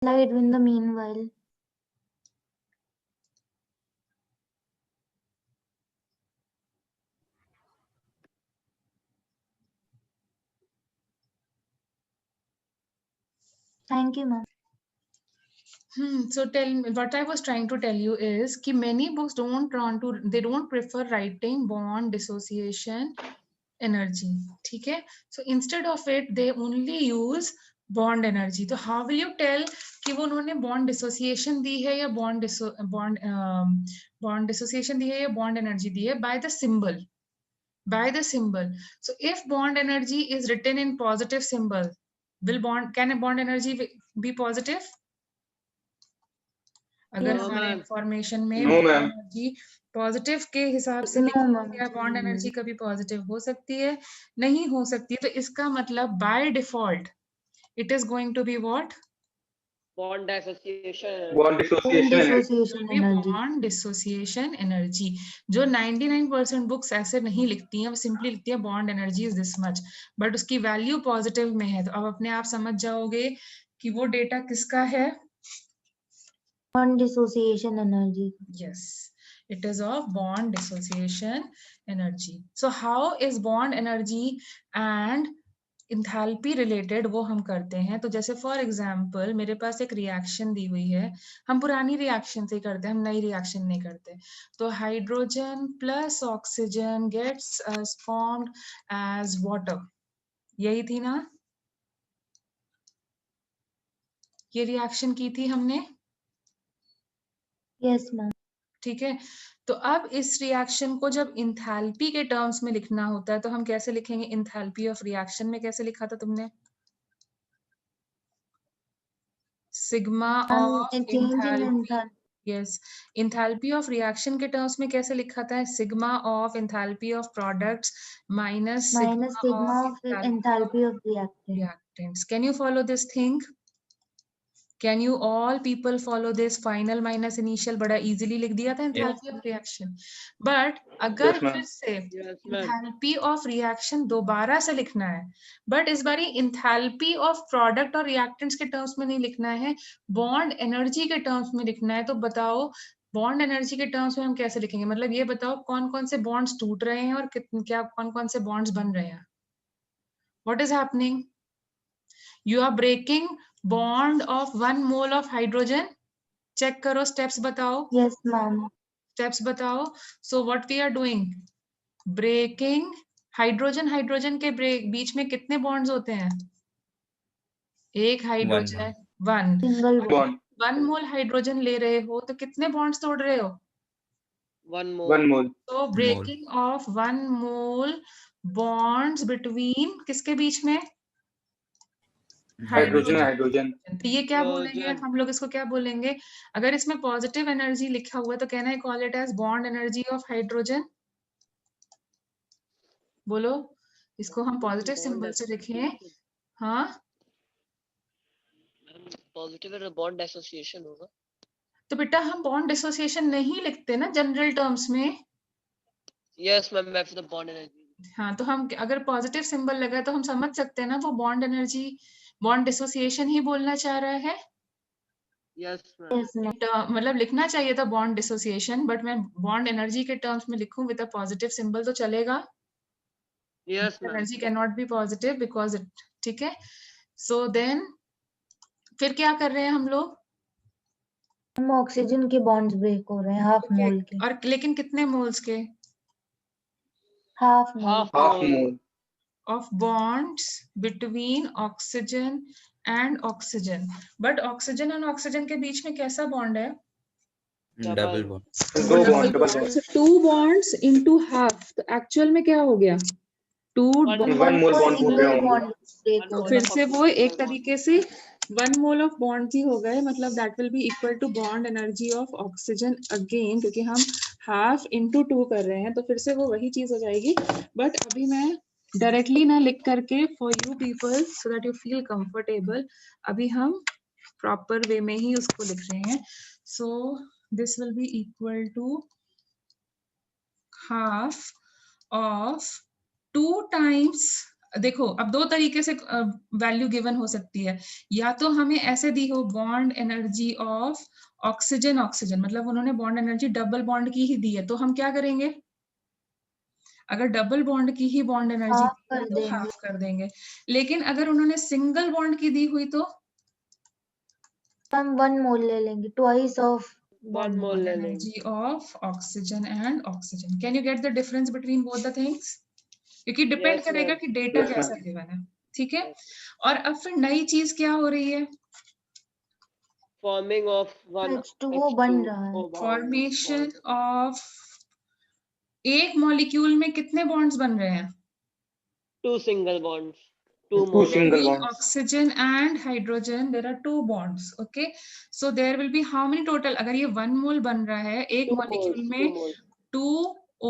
Slide in the meanwhile. Thank you, ma'am. So tell me, what I was trying to tell you is कि many books they don't prefer writing bond dissociation energy. ठीक है? So instead of it, they only use bond energy. तो how will you tell कि वो उन्होंने bond dissociation दी है या bond dissociation दी है या bond energy दी है? By the symbol. By the symbol. So if bond energy is written in positive symbol, can a bond energy be positive? अगर हमारे इंफॉर्मेशन में बॉन्ड एनर्जी पॉजिटिव के हिसाब से लिखा बॉन्ड एनर्जी कभी पॉजिटिव हो सकती है, नहीं हो सकती है, तो इसका मतलब by default it is going to be what? Bond association energy. Bond dissociation energy. जो 99% बुक्स ऐसे नहीं लिखती हैं, वो सिंपली लिखती है bond energy is this much, but उसकी वैल्यू पॉजिटिव में है। तो अब अपने आप समझ जाओगे कि वो डेटा किसका है? Bond dissociation energy. Yes, it is of bond dissociation energy. So how is bond energy and enthalpy related, वो हम करते हैं। तो जैसे फॉर एग्जाम्पल मेरे पास एक रिएक्शन दी हुई है, हम पुरानी रिएक्शन से करते हैं, हम नई रिएक्शन नहीं करते। तो hydrogen plus oxygen gets formed as water, यही थी ना? ये रिएक्शन की थी हमने। Yes, ma'am. ठीक है, तो अब इस रिएक्शन को जब इंथैल्पी के टर्म्स में लिखना होता है तो हम कैसे लिखेंगे? इंथैल्पी ऑफ रिएक्शन में कैसे लिखा था तुमने? Sigma of enthalpy. Yes, enthalpy of reaction के टर्म्स में कैसे लिखा था? Sigma of enthalpy of products minus sigma of enthalpy of reactants. Can you follow this thing? Can you all people follow this? Final minus initial बड़ा easily लिख दिया था enthalpy of reaction. But अगर फिर से enthalpy of reaction दोबारा से लिखना है, but इस बारी enthalpy of product और reactants के terms में नहीं लिखना है, bond energy के terms में लिखना है, तो बताओ बॉन्ड एनर्जी के टर्म्स में हम कैसे लिखेंगे? मतलब ये बताओ कौन कौन से बॉन्ड्स टूट रहे हैं और क्या कौन कौन से बॉन्ड्स बन रहे हैं? What is happening? You are breaking bond of 1 mole of hydrogen. Check करो, steps बताओ. Yes, ma'am. Steps बताओ. So what we are doing? Breaking hydrogen के बीच में कितने बॉन्ड्स होते हैं? एक हाइड्रोजन, वन Single bond. 1 मोल हाइड्रोजन ले रहे हो तो कितने बॉन्ड्स तोड़ रहे हो? 1 मोल। So breaking of 1 mole bonds between किसके बीच में? हाइड्रोजन। तो ये क्या बोलेंगे हम लोग? इसको क्या बोलेंगे? अगर इसमें पॉजिटिव एनर्जी लिखा हुआ है तो कहना है call it as bond energy of hydrogen. बोलो, इसको हम पॉजिटिव सिंबल से लिखें। हाँ, पॉजिटिव बॉन्ड एसोसिएशन होगा। तो बेटा हम बॉन्ड डिसोसिएशन नहीं लिखते ना जनरल टर्म्स में। यस मैम, मैं फिर बॉन्ड एनर्जी। हाँ, तो हम अगर पॉजिटिव सिंबल लगा तो हम समझ सकते हैं ना वो बॉन्ड एनर्जी बॉन्ड डिसोसिएशन ही बोलना चाह रहा है। यस मतलब लिखना चाहिए था बॉन्ड डिसोसिएशन, बट मैं बॉन्ड एनर्जी के टर्म्स में लिखूं विद अ पॉजिटिव सिंबल तो चलेगा? Yes energy can not be positive because it, ठीक है। सो देन फिर क्या कर रहे हैं हम लोग? हम ऑक्सीजन के बॉन्ड्स ब्रेक हो रहे हैं हाफ मोल के। और लेकिन कितने मोल्स के? Half mole of bonds between oxygen and oxygen. But oxygen and oxygen के बीच में कैसा बॉन्ड है? Double bond. 2 bonds into half, तो एक्चुअल में क्या हो गया? 2 1 मोल बॉन्ड फिर से वो एक तरीके से 1 मोल ऑफ बॉन्ड ही हो गए, मतलब that will be equal to bond energy of oxygen again, क्योंकि हम हाफ इंटू 2 कर रहे हैं तो फिर से वो वही चीज हो जाएगी। बट अभी मैं डायरेक्टली ना लिख करके for you people so that you feel comfortable, अभी हम प्रॉपर वे में ही उसको लिख रहे हैं। So this will be equal to half of 2 times, देखो अब दो तरीके से वैल्यू गिवन हो सकती है, या तो हमें ऐसे दी हो bond energy of oxygen oxygen, मतलब उन्होंने बॉन्ड एनर्जी डबल बॉन्ड की ही दी है, तो हम क्या करेंगे, अगर डबल बॉन्ड की ही बॉन्ड एनर्जी हाफ दी है कर तो देंगे। हाफ कर देंगे। लेकिन अगर उन्होंने सिंगल बॉन्ड की दी हुई तो हम 1 मोल ले लेंगे, ट्वाइस ऑफ 1 मोल ले लेंगे। Energy of oxygen and oxygen. Can you get the difference between both the things? क्योंकि डिपेंड Yes, करेगा ma'am. कि डेटा कैसा गिवन है, ठीक है। और अब फिर नई चीज क्या हो रही है, Forming of one H2O बन रहा है। H2O formation bond. ऑफ, एक मॉलिक्यूल में कितने बॉन्ड्स बन रहे हैं, 2 single bonds. 2 Two mono single bonds. bonds. oxygen and hydrogen, there are 2 bonds, okay, so there will be how many total, अगर ये 1 मोल बन रहा है, एक 2 मॉलिक्यूल moles. 2 में moles. 2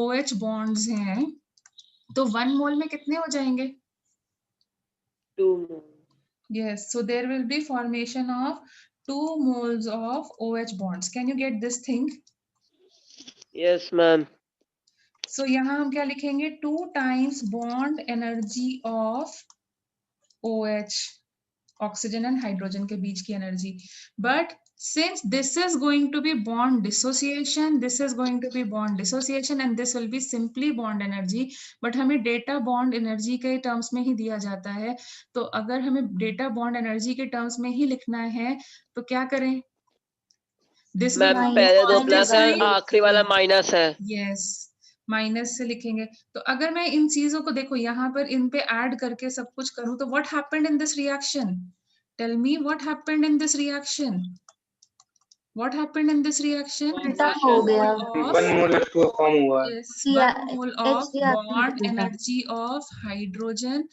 OH bonds हैं, तो 1 मोल में कितने हो जाएंगे? 2 moles. Yes, so there will be formation of 2 moles of OH bonds. Can you get this thing? Yes, ma'am. So यहाँ हम क्या लिखेंगे, 2 times bond energy of OH, oxygen and hydrogen के बीच की energy. But since this is going to be bond dissociation, this is going to be bond dissociation and this will be simply bond energy, but हमें data bond energy के terms में ही दिया जाता है, तो अगर हमें डेटा बॉन्ड एनर्जी के टर्म्स में ही लिखना है तो क्या करें, दिस मैम Minus पहले 2 sign प्लस है, लगाएंगे। आखिरी वाला माइनस है। यस, माइनस से लिखेंगे। तो अगर मैं इन चीजों को देखो यहाँ पर इन पे ऐड करके सब कुछ करूं तो what happened in this reaction, tell me what happened in this reaction, what happened in this reaction, उल्टा हो गया। 1 मोल H2O फॉर्म हुआ है। yes, 1 mole of HCl bond उल्टा। energy of hydrogen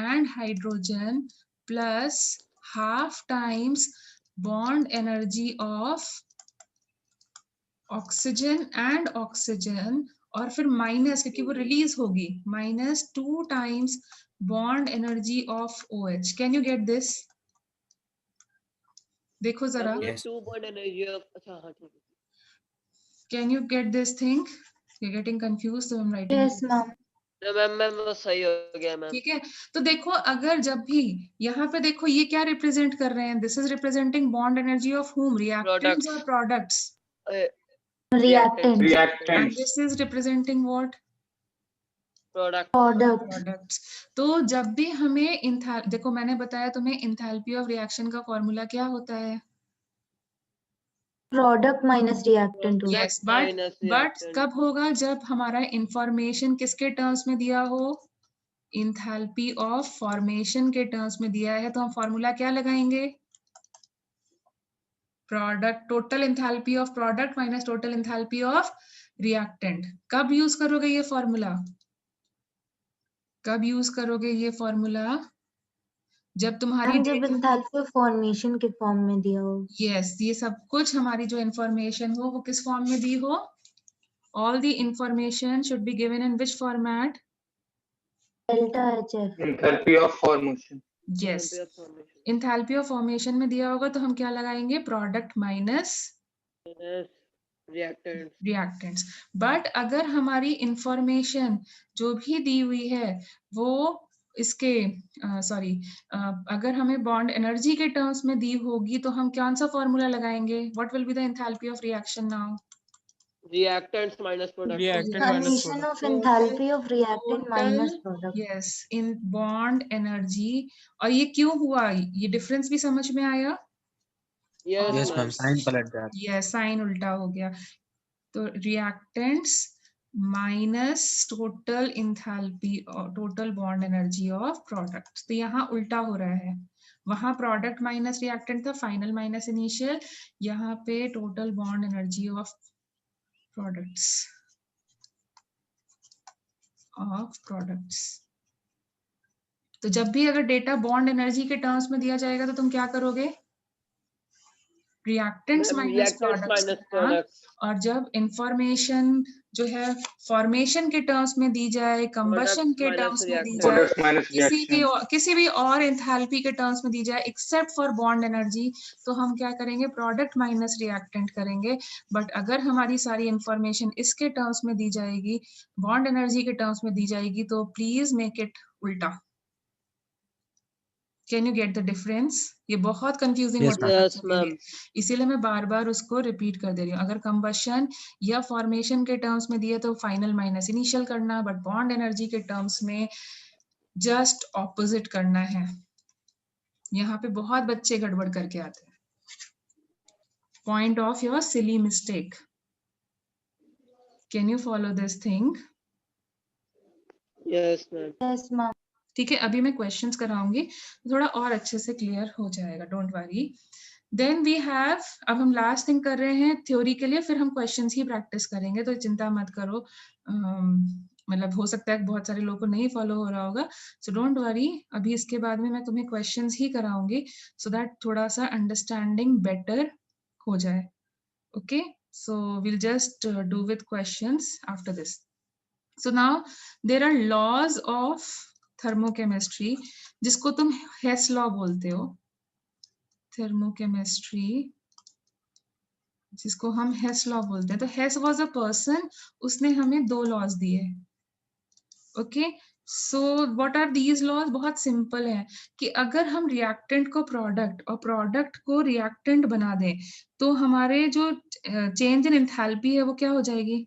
and hydrogen plus half times bond energy of oxygen and oxygen, और फिर minus, क्योंकि वो रिलीज होगी, minus 2 times bond energy of OH. Can you get this? देखो जरा, Yes. 2 bond energy of, अच्छा हाँ ठीक है। can you get this thing? You're getting confused, so I'm writing. Yes, ma'am. तो मैम वो सही हो गया मैम। ठीक है, तो देखो अगर जब भी यहाँ पे देखो ये क्या रिप्रेजेंट कर रहे हैं, this is representing bond energy of hmm, reactants और products, Reactant. And Reactants. This is representing what, product. Product. Products. तो जब भी हमें देखो मैंने बताया तुम्हें इंथैल्पी ऑफ रिएक्शन का फॉर्मूला क्या होता है, Product minus reactant होगा। यस, बट कब होगा, जब हमारा इंफॉर्मेशन किसके टर्म्स में दिया हो, इंथैल्पी ऑफ फॉर्मेशन के टर्म्स में दिया है, तो हम फॉर्मूला क्या लगाएंगे, product, total enthalpy of product minus total enthalpy of reactant. कब यूज करोगे ये फॉर्मूला, कब यूज करोगे ये फॉर्मूला, जब तुम्हारी जब एंथैल्पी फॉर्मेशन के फॉर्म में दिया हो। यस, ये सब कुछ हमारी जो इंफॉर्मेशन हो वो किस फॉर्म में दी हो, all the information should be given in which format, delta HF। Enthalpy of formation. Yes, enthalpy of formation में दिया होगा तो हम क्या लगाएंगे, प्रोडक्ट माइनस रिएक्टेंट्स। बट अगर हमारी इंफॉर्मेशन जो भी दी हुई है वो इसके सॉरी अगर हमें बॉन्ड एनर्जी के टर्म्स में दी होगी तो हम कौन सा फॉर्मूला लगाएंगे, what will be the enthalpy of reaction now, reactants minus product. Reactant minus Summation product. of enthalpy of reactant minus product। Yes, in bond energy. और ये क्यों हुआ, ये डिफरेंस भी समझ में आया, Yes, Yes, ma'am. Sign पलट गया। यस, साइन उल्टा हो गया, तो रिएक्टेंट्स माइनस टोटल इंथैल्पी और total bond energy of product, तो यहाँ उल्टा हो रहा है, वहां प्रोडक्ट माइनस रिएक्टेंट था, फाइनल माइनस इनिशियल, यहाँ पे total bond energy of products तो जब भी अगर डेटा बॉन्ड एनर्जी के टर्म्स में दिया जाएगा तो तुम क्या करोगे, रिएक्टेंट्स माइनस प्रोडक्ट्स, और जब इंफॉर्मेशन जो है फॉर्मेशन के टर्म्स में दी जाए, कंबशन के टर्म्स में दी जाए, Products minus reactions. किसी भी और एंथैल्पी के टर्म्स में दी जाए एक्सेप्ट फॉर बॉन्ड एनर्जी, तो हम क्या करेंगे, प्रोडक्ट माइनस रिएक्टेंट करेंगे। बट अगर हमारी सारी इंफॉर्मेशन इसके टर्म्स में दी जाएगी, बॉन्ड एनर्जी के टर्म्स में दी जाएगी, तो प्लीज मेक इट उल्टा, can you get the difference? ये बहुत कंफ्यूजिंग Yes, होता है Yes, बच्चों के लिए, ma'am. इसीलिए मैं बार बार उसको रिपीट कर दे रही हूँ। अगर कंबशन या फॉर्मेशन के टर्म्स में दिए तो फाइनल माइनस इनिशियल करना, बट बॉन्ड एनर्जी के टर्म्स में जस्ट ऑपोजिट करना है। यहाँ पे बहुत बच्चे गड़बड़ करके आते हैं। Point of your silly mistake. Can you follow this thing? Yes, ma'am. Yes, ma'am. ठीक है, अभी मैं क्वेश्चंस कराऊंगी, थोड़ा और अच्छे से क्लियर हो जाएगा, don't worry. Then we have, अब हम लास्ट थिंग कर रहे हैं थ्योरी के लिए, फिर हम क्वेश्चंस ही प्रैक्टिस करेंगे, तो चिंता मत करो। मतलब हो सकता है बहुत सारे लोगों को नहीं फॉलो हो रहा होगा, सो डोंट वरी। अभी इसके बाद में मैं तुम्हें क्वेश्चंस ही कराऊंगी, सो दैट थोड़ा सा अंडरस्टैंडिंग बेटर हो जाए। Okay, so we'll just do with questions after this. So now there are laws of thermochemistry, जिसको तुम Hess law बोलते हो, thermochemistry, जिसको हम Hess law बोलते हैं। तो Hess was a person, उसने हमें 2 laws दिए। Okay, so what are these laws? बहुत सिंपल है कि अगर हम रिएक्टेंट को प्रोडक्ट और प्रोडक्ट को रिएक्टेंट बना दें, तो हमारे जो चेंज इन एंथैल्पी है वो क्या हो जाएगी?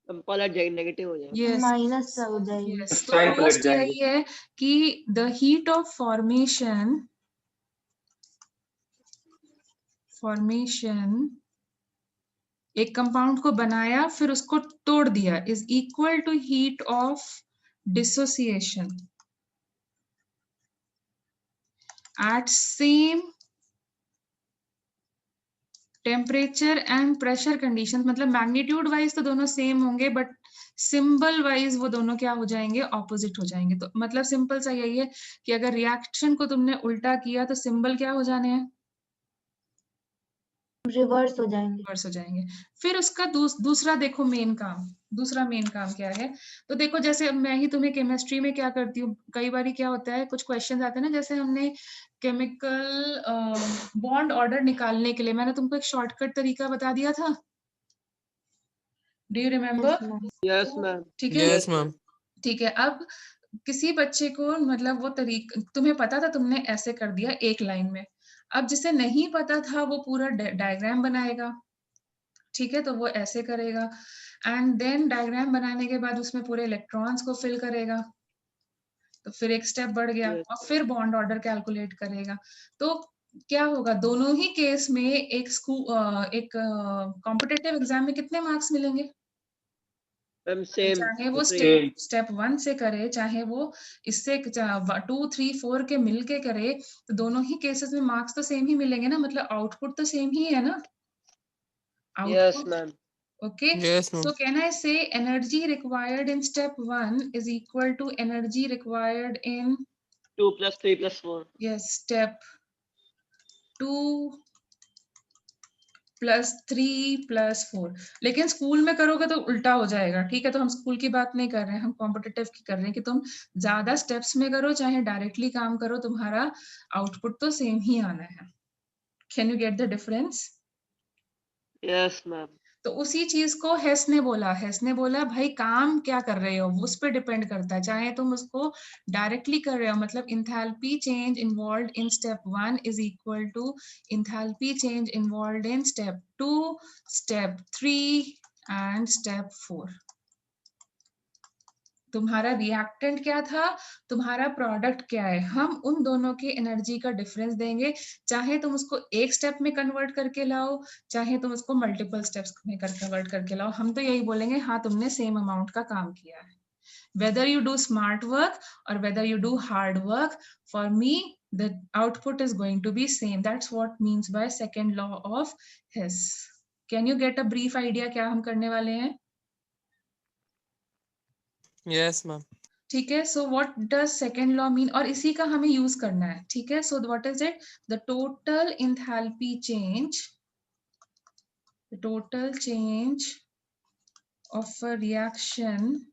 पलट जाएगी, नेगेटिव हो जाएगा। Yes. माइनस हो जाएगी। Yes. तो साइन पलट फर्स्ट यही जाएंगे। है कि द हीट ऑफ फॉर्मेशन एक कंपाउंड को बनाया फिर उसको तोड़ दिया is equal to heat of dissociation at same temperature and pressure condition. मतलब मैग्नीट्यूड वाइज तो दोनों सेम होंगे, बट सिंबल वाइज वो दोनों क्या हो जाएंगे? ऑपोजिट हो जाएंगे। तो मतलब सिंपल सा यही है कि अगर रिएक्शन को तुमने उल्टा किया तो सिंबल क्या हो जाने हैं? रिवर्स हो जाएंगे। रिवर्स हो जाएंगे। फिर उसका दूसरा देखो मेन काम, दूसरा मेन काम क्या है? तो देखो जैसे अब मैं ही तुम्हें केमिस्ट्री में क्या करती हूँ, कई बार क्या होता है, कुछ क्वेश्चन आते हैं ना, जैसे हमने केमिकल बॉन्ड ऑर्डर निकालने के लिए मैंने तुमको एक शॉर्टकट तरीका बता दिया था। Do you remember? Yes, ma'am. Yes ma'am. ठीक है, Yes, ma'am. ठीक है। अब किसी बच्चे को मतलब वो तरीका तुम्हें पता था, तुमने ऐसे कर दिया एक लाइन में। अब जिसे नहीं पता था वो पूरा डायग्राम बनाएगा, ठीक है, तो वो ऐसे करेगा एंड देन डायग्राम बनाने के बाद उसमें पूरे इलेक्ट्रॉन्स को फिल करेगा, तो फिर एक स्टेप बढ़ गया Yes. और फिर बॉन्ड ऑर्डर कैलकुलेट करेगा। तो क्या होगा, दोनों ही केस में एक कॉम्पिटिटिव एग्जाम में कितने मार्क्स मिलेंगे? Ma'am same. चाहे वो Same. स्टेप 1 से करे, चाहे वो इससे 2, 3, 4 के मिलके करे, तो दोनों ही केसेस में मार्क्स तो सेम ही मिलेंगे ना, मतलब आउटपुट तो सेम ही है ना। Yes output, ma'am. okay, Yes, ma'am. so can I say energy required in step 1 is equal to energy required in 2 + 3 + 4। yes step 2 + 3 + 4। लेकिन स्कूल में करोगे तो उल्टा हो जाएगा, ठीक है, तो हम स्कूल की बात नहीं कर रहे हैं, हम कॉम्पिटिटिव की कर रहे हैं कि तुम ज्यादा स्टेप्स में करो चाहे डायरेक्टली काम करो, तुम्हारा आउटपुट तो सेम ही आना है। Can you get the difference? Yes ma'am. तो उसी चीज को हेस ने बोला भाई काम क्या कर रहे हो उस पर डिपेंड करता है, चाहे तुम उसको डायरेक्टली कर रहे हो, मतलब enthalpy change involved in step 1 is equal to enthalpy change involved in step 2, step 3 and step 4। तुम्हारा रिएक्टेंट क्या था, तुम्हारा प्रोडक्ट क्या है, हम उन दोनों के एनर्जी का डिफरेंस देंगे, चाहे तुम उसको एक स्टेप में कन्वर्ट करके लाओ, चाहे तुम उसको मल्टीपल स्टेप्स में कन्वर्ट करके लाओ, हम तो यही बोलेंगे हाँ तुमने सेम अमाउंट का काम किया है। Whether you do smart work or whether you do hard work, for me the output is going to be same. That's what means by second law of Hess. Can you get a brief idea क्या हम करने वाले हैं? Yes, ma'am. ठीक है, so what does second law mean, और इसी का हमें यूज करना है, ठीक है। So what is it? The total enthalpy change, the total change of a reaction,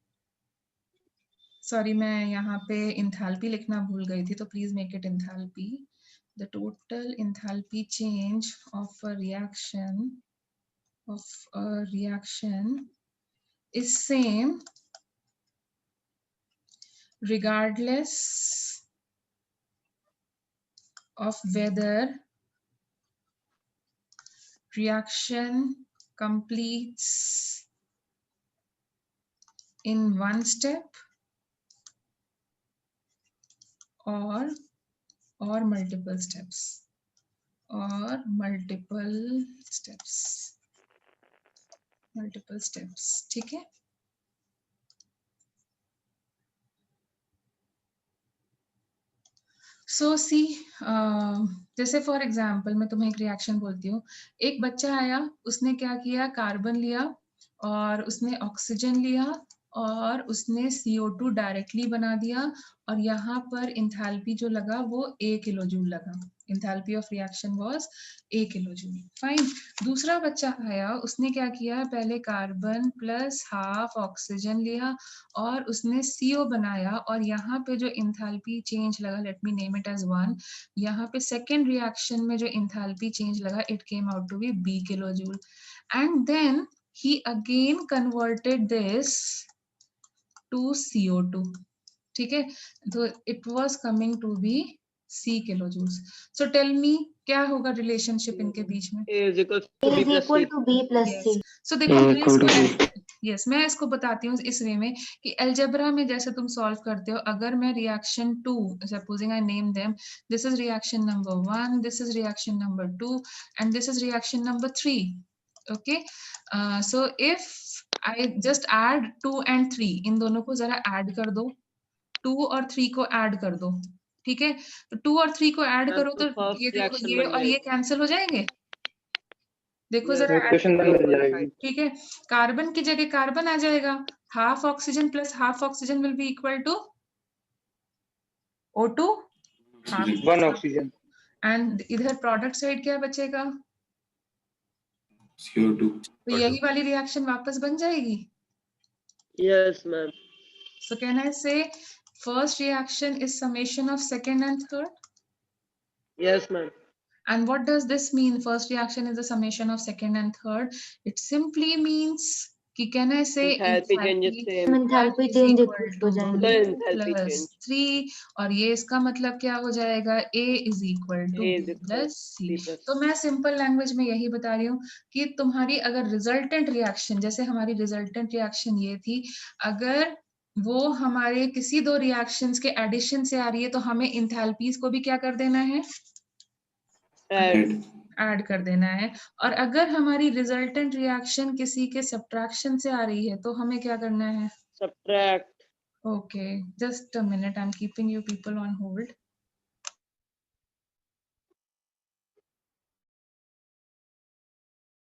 sorry मैं यहाँ पे इंथैल्पी लिखना भूल गई थी, तो please make it enthalpy. The total enthalpy change of a reaction is same regardless of whether reaction completes in one step or multiple steps, ठीक है. So see, जैसे फॉर एग्जाम्पल मैं तुम्हें एक रिएक्शन बोलती हूँ. एक बच्चा आया, उसने क्या किया, कार्बन लिया और उसने ऑक्सीजन लिया और उसने CO2 डायरेक्टली बना दिया और यहाँ पर इंथैल्पी जो लगा वो 1 किलोजूल लगा. Enthalpy of reaction was 1 kilojoule. Fine. दूसरा बच्चा आया, उसने क्या किया, पहले कार्बन प्लस हाफ ऑक्सीजन लिया और उसने CO बनाया और यहाँ पे जो इंथैल्पी चेंज लगा, let me name it as 1, यहाँ पे सेकेंड रिएक्शन में जो इंथैल्पी चेंज लगा, it came out to be B kilojule. And then he again converted this to CO2. ठीक है, तो it was coming to be C kilojoules. So tell me क्या होगा रिलेशनशिप इनके बीच में? A is equal A to B is plus equal C. to B plus Yes. C. So देखो मैं इसको मैं इसको बताती हूँ इस वे में कि अलजेब्रा में जैसे तुम सॉल्व करते हो, अगर मैं reaction 2, supposing I name them, this is reaction number 1, this is reaction number 2 and this is reaction number 3. Okay, so if I just add 2 and 3, इन दोनों को जरा ऐड कर दो, 2 और 3 को ऐड कर दो. ठीक है, तो 2 और 3 को ऐड करो तो first ये देखो, reaction ये बन और ये जाएगी. कैंसिल हो जाएंगे. देखो Yes. जरा add इक्वेशन करो. बन जाएगी. ठीक है, कार्बन की जगह कार्बन आ जाएगा. Half oxygen plus half oxygen will be equal to O2 1 oxygen. And इधर प्रोडक्ट साइड क्या बचेगा, CO2. तो यही वाली रिएक्शन वापस बन जाएगी. Yes, ma'am. So can I से first reaction is summation of second and third. Yes, ma'am. And what does this mean? First reaction is the summation of second and third. It simply means कि can I say Enthalpy changes same. Enthalpy is change equal equal to to जाएंगे. Total enthalpy plus change. 3 और ये इसका मतलब क्या हो जाएगा, A is equal to A B is equal plus C. B plus तो मैं सिंपल लैंग्वेज में यही बता रही हूँ कि तुम्हारी अगर रिजल्टेंट रिएक्शन, जैसे हमारी रिजल्टेंट रिएक्शन ये थी, अगर वो हमारे किसी दो रिएक्शंस के एडिशन से आ रही है तो हमें इंथैल्पीज को भी क्या कर देना है, Add. ऐड कर देना है. और अगर हमारी रिजल्टेंट रिएक्शन किसी के सब्ट्रैक्शन से आ रही है तो हमें क्या करना है. Subtract. Okay, just a minute, I'm keeping you people on hold.